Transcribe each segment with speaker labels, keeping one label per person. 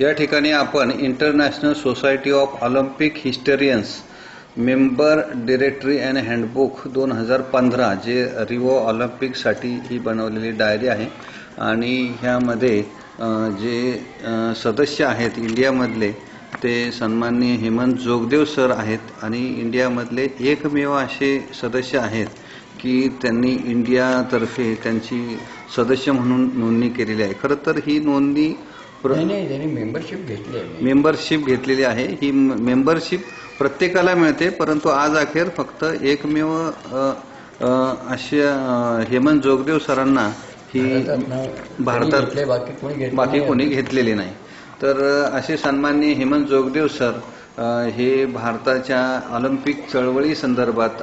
Speaker 1: या ठिकाणी आपण international society of Olympic historians member directory and handbook 2015 जे रिओ ऑलिम्पिकसाठी ही बनवलेली डायरी आहे आणि ह्यामध्ये जे सदस्य आहेत इंडियामधले ते सन्माननीय हेमंत जोगदेव सर आहेत आणि इंडियामधले एकमेव असे सदस्य आहेत की त्यांनी इंडियातर्फे त्यांची सदस्य म्हणून नोंदणी केलेली आहे। खरं तर ही नोंदणी
Speaker 2: त्यांनी
Speaker 1: मेंबरशिप घेतलेली आहे। ही मेंबरशिप प्रत्येकाला मिळते, परंतु आज अखेर फक्त एकमेव अशा हेमंत जोगदेव सरांना ही भारतात बाकी कोणी घेतलेली नाही। तर असे सन्माननीय हेमंत जोगदेव सर हे भारताच्या ऑलिम्पिक चळवळी संदर्भात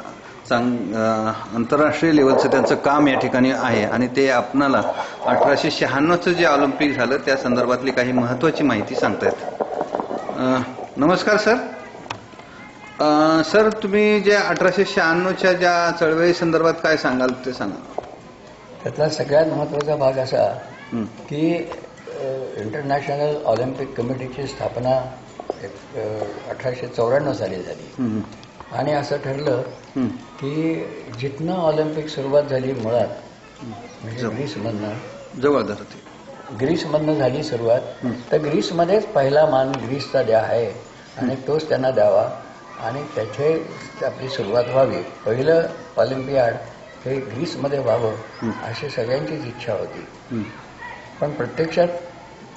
Speaker 1: आंतरराष्ट्रीय लेवलचं त्यांचं काम या ठिकाणी आहे आणि ते आपणाला 1896चं जे ऑलिम्पिक झालं त्या संदर्भातली काही महत्त्वाची माहिती सांगतायत। नमस्कार सर। सर तुम्ही जे 1896च्या ज्या चळवळी संदर्भात काय सांगाल ते सांगा।
Speaker 2: त्यातला सगळ्यात महत्त्वाचा भाग असा की इंटरनॅशनल ऑलिम्पिक कमिटीची स्थापना 1894 साली झाली आणि असं ठरलं की जिथनं ऑलिम्पिक सुरुवात झाली मुळात म्हणजे ग्रीसमधनं झाली सुरुवात, तर ग्रीसमध्येच पहिला मान ग्रीसचा द्या आहे आणि तोच त्यांना द्यावा आणि त्याचे आपली सुरुवात व्हावी। पहिलं ऑलिम्पियाड हे ग्रीसमध्ये व्हावं अशी सगळ्यांचीच इच्छा होती, पण प्रत्यक्षात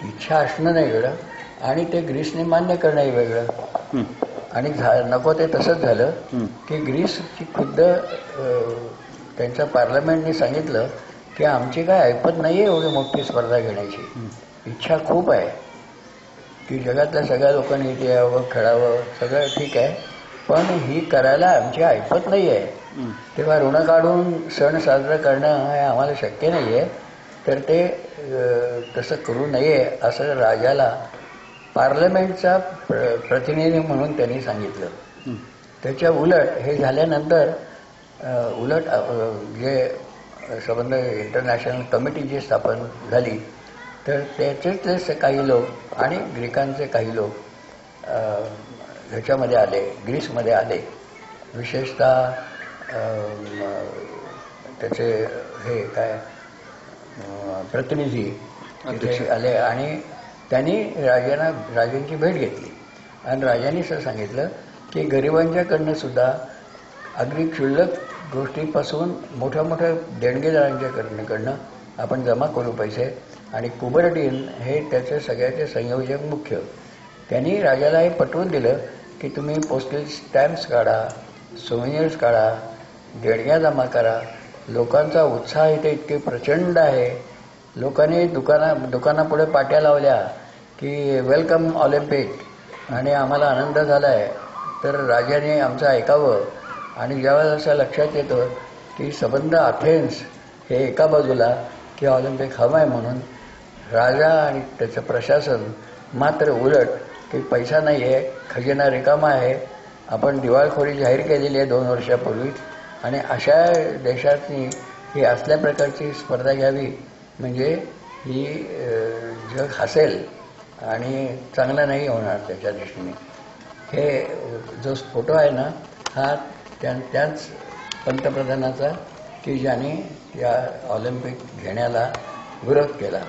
Speaker 2: इच्छा असणं नाही वेगळं आणि ते ग्रीसने मान्य करणंही वेगळं आणि नको ते तसंच झालं की ग्रीसची खुद्द त्यांच्या पार्लमेंटने सांगितलं की आमची काय ऐपत नाही आहे एवढी मोठी स्पर्धा घेण्याची, इच्छा खूप आहे की जगातल्या सगळ्या लोकांनी इथे यावं खेळावं सगळं ठीक आहे, पण ही करायला आमची ऐपत नाही आहे, तेव्हा ऋण काढून सण साजरा करणं हे आम्हाला शक्य नाही आहे, तर ते तसं करू नये असं राजाला पार्लमेंटचा प्रतिनिधी म्हणून त्यांनी सांगितलं। त्याच्या उलट हे झाल्यानंतर उलट जे संबंध इंटरनॅशनल कमिटी जी स्थापन झाली तर त्याचेच काही लोक आणि ग्रीकांचे काही लोक ह्याच्यामध्ये आले, ग्रीसमध्ये आले, विशेषतः त्याचे हे काय प्रतिनिधी तिथे आले आणि त्यांनी राजांची भेट घेतली आणि राजांनी असं सांगितलं की गरिबांच्याकडनं सुद्धा अगदी क्षुल्लक गोष्टीपासून मोठ्या मोठ्या देणगीदारांच्याकडनं आपण जमा करू पैसे आणि कुबर्टीन हे त्याचे सगळ्याचे संयोजक मुख्य, त्यांनी राजाला हे पटवून दिलं की तुम्ही पोस्टल स्टॅम्प्स काढा, सोव्हिनियर्स काढा, देणग्या जमा करा। लोकांचा उत्साह इथे इतके प्रचंड आहे, लोकांनी दुकानापुढे पाट्या लावल्या की वेलकम ऑलिम्पिक आणि आम्हाला आनंद झाला आहे, तर राजाने आमचं ऐकावं आणि ज्यावेळेस असं लक्षात येतं की संबंध अथेन्स हे एका बाजूला की ऑलिम्पिक हवं आहे म्हणून राजा आणि त्याचं प्रशासन मात्र उलट की पैसा नाही आहे, खजिना रिकामा आहे, आपण दिवाळखोरी जाहीर केलेली आहे 2 वर्षापूर्वी आणि अशा देशातनी ही असल्या प्रकारची स्पर्धा घ्यावी म्हणजे ही जग हसेल आणि चांगलं नाही होणार त्याच्या दृष्टीने। हे जो फोटो आहे ना हा त्याच पंतप्रधानाचा की ज्याने या ऑलिम्पिक घेण्याला विरोध केला,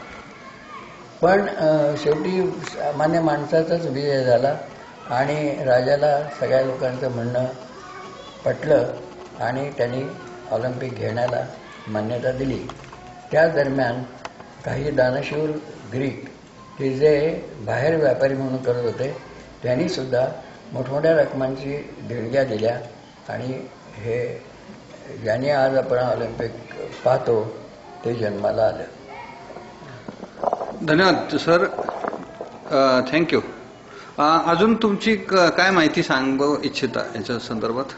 Speaker 2: पण शेवटी सामान्य माणसाचाच विजय झाला आणि राजाला सगळ्या लोकांचं म्हणणं पटलं आणि त्यांनी ऑलिम्पिक घेण्याला मान्यता दिली। त्या दरम्यान काही दानशूर ग्रीक की जे बाहेर व्यापारी म्हणून करत होते त्यांनी सुद्धा मोठमोठ्या रकमांची देणग्या दिल्या आणि हे ज्याने आज आपण ऑलिम्पिक पाहतो ते जन्माला आलं।
Speaker 1: धन्यवाद सर, थँक्यू। अजून तुमची काय माहिती सांगू इच्छिता याच्या संदर्भात?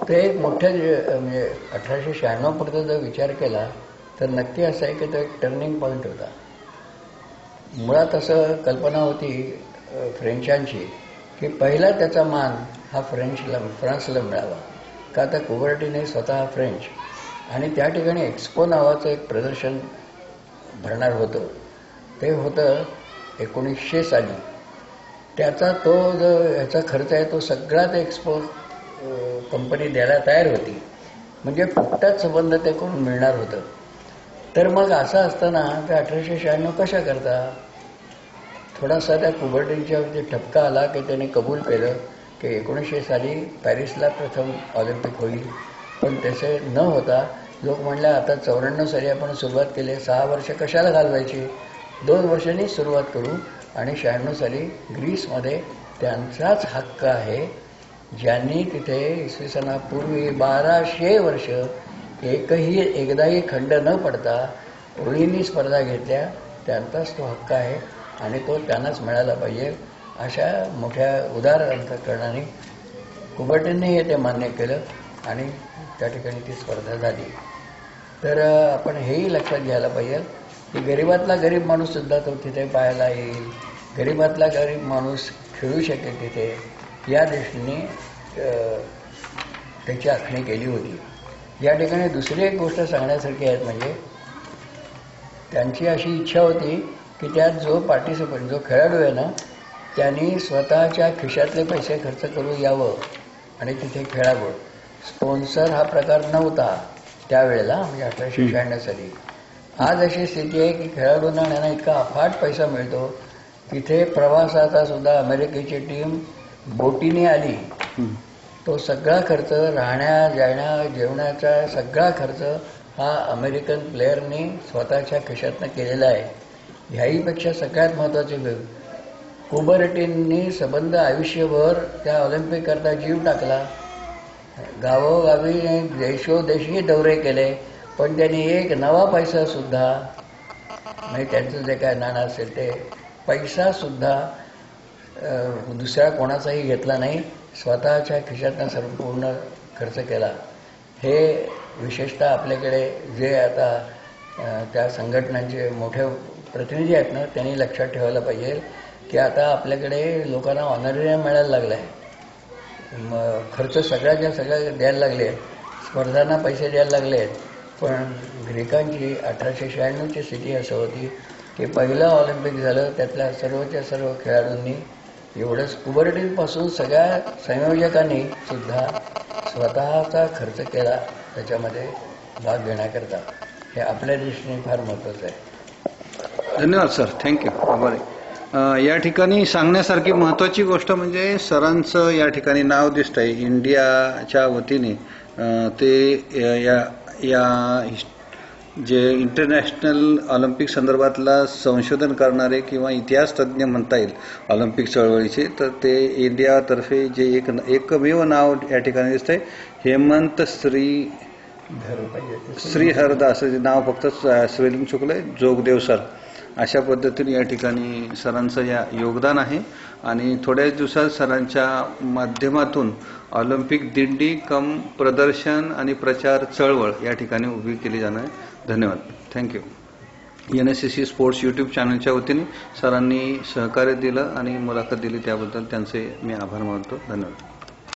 Speaker 2: ते एक मोठ्या म्हणजे 1896 पर्यंत जर विचार केला तर नक्की असं आहे की तो एक टर्निंग पॉईंट होता। मुळात असं कल्पना होती फ्रेंचांची की पहिला त्याचा मान हा फ्रान्सला मिळावा का तर कुबर्टीने स्वतः फ्रेंच आणि त्या ठिकाणी एक्सपो नावाचं एक प्रदर्शन भरणार होतं, ते होतं 1900 साली. त्याचा तो जो ह्याचा खर्च आहे तो सगळा ते कंपनी द्यायला तयार होती. म्हणजे फुकटात संबंध ते करून मिळणार होतं. तर मग असं असताना ते 1896 कशा करता थोडासा त्या कुबर्टींच्या ठपका आला की त्याने कबूल केलं की 1900 साली पॅरिसला प्रथम ऑलिम्पिक होईल. पण त्याचे न होता लोक म्हणले आता 94 साली आपण सुरुवात केली, 6 वर्ष कशाला घालवायची, 2 वर्षांनी सुरुवात करू. आणि 96 साली ग्रीसमध्ये त्यांचाच हक्क आहे ज्यांनी तिथे इसवी सनापूर्वी 1200 वर्ष एकदाही खंड न पडता ओळींनी स्पर्धा घेतल्या, त्यांचाच तो हक्क आहे आणि तो त्यांनाच मिळाला पाहिजे. अशा मोठ्या उदार अंतःकरणाने कुबर्टींनी हे ते मान्य केलं आणि त्या ठिकाणी ती स्पर्धा झाली. तर आपण हेही लक्षात घ्यायला पाहिजे की गरिबातला गरीब माणूससुद्धा तो तिथे पाहायला येईल, गरिबातला गरीब माणूस खेळू शकेल तिथे, या दृष्टीने त्याची आखणी केली होती. या ठिकाणी दुसरी एक गोष्ट सांगण्यासारखी आहे म्हणजे त्यांची अशी इच्छा होती की त्यात जो पार्टिसिपंट जो खेळाडू आहे ना त्यांनी स्वतःच्या खिशातले पैसे खर्च करू यावं आणि तिथे खेळावं. स्पॉन्सर हा प्रकार नव्हता त्यावेळेला, म्हणजे 1896 साली. आज अशी स्थिती आहे की खेळाडूंना यांना इतका अफाट पैसा मिळतो. तिथे प्रवासाचा सुद्धा अमेरिकेची टीम बोटीने आली, तो सगळा खर्च राहण्या जाण्या जेवणाचा सगळा खर्च हा अमेरिकन प्लेयरनी स्वतःच्या खिशातनं केलेला आहे. ह्याहीपेक्षा सगळ्यात महत्त्वाची कुबर्टींनी संबंध आयुष्यभर त्या ऑलिम्पिक करता जीव टाकला, गावोगावी देशोदेशी दौरे केले, पण त्यांनी एक नवा पैसा सुद्धा म्हणजे त्यांचं जे काय नाणं असेल ते पैसा सुद्धा दुसऱ्या कोणाचाही घेतला नाही, स्वतःच्या खिशातनं संपूर्ण खर्च केला. हे विशेषतः आपल्याकडे जे आता त्या संघटनांचे मोठे प्रतिनिधी आहेत ना त्यांनी लक्षात ठेवायला पाहिजे की आता आपल्याकडे लोकांना ऑनरेरियम मिळायला लागला आहे, खर्च सगळ्याच्या सगळ्या द्यायला लागले आहेत, स्पर्धांना पैसे द्यायला लागले आहेत. पण ग्रीकांची 1896ची स्थिती असं होती की पहिलं ऑलिम्पिक झालं, त्यातल्या सर्वच्या सर्व खेळाडूंनी एवढंच कुबर्टींपासून सगळ्या संयोजकांनी सुद्धा स्वतःचा खर्च केला त्याच्यामध्ये भाग घेण्याकरता. हे आपल्या दृष्टीने फार महत्त्वाचं आहे.
Speaker 1: धन्यवाद सर, थँक्यू, आभारी. या ठिकाणी सांगण्यासारखी महत्त्वाची गोष्ट म्हणजे सरांचं या ठिकाणी नाव दिसतंय इंडियाच्या वतीने. ते या जे इंटरनॅशनल ऑलिम्पिक संदर्भातला संशोधन करणारे किंवा इतिहास तज्ज्ञ म्हणता येईल ऑलिम्पिक चळवळीचे, तर ते इंडियातर्फे जे एकमेव नाव या ठिकाणी दिसतंय हेमंत श्रीहरदास, नाव फक्त स्पेलिंग चुकलंय, जोगदेव सर. अशा पद्धतीने या ठिकाणी सरांचं योगदान आहे आणि थोड्याच दिवसात सरांच्या माध्यमातून ऑलिम्पिक दिंडी कम प्रदर्शन आणि प्रचार चळवळ या ठिकाणी उभी केली जाणार आहे. धन्यवाद, थँक्यू. NSCC स्पोर्ट्स यूट्यूब चॅनलच्या वतीने सरांनी सहकार्य दिलं आणि मुलाखत दिली त्याबद्दल त्यांचे मी आभार मानतो. धन्यवाद.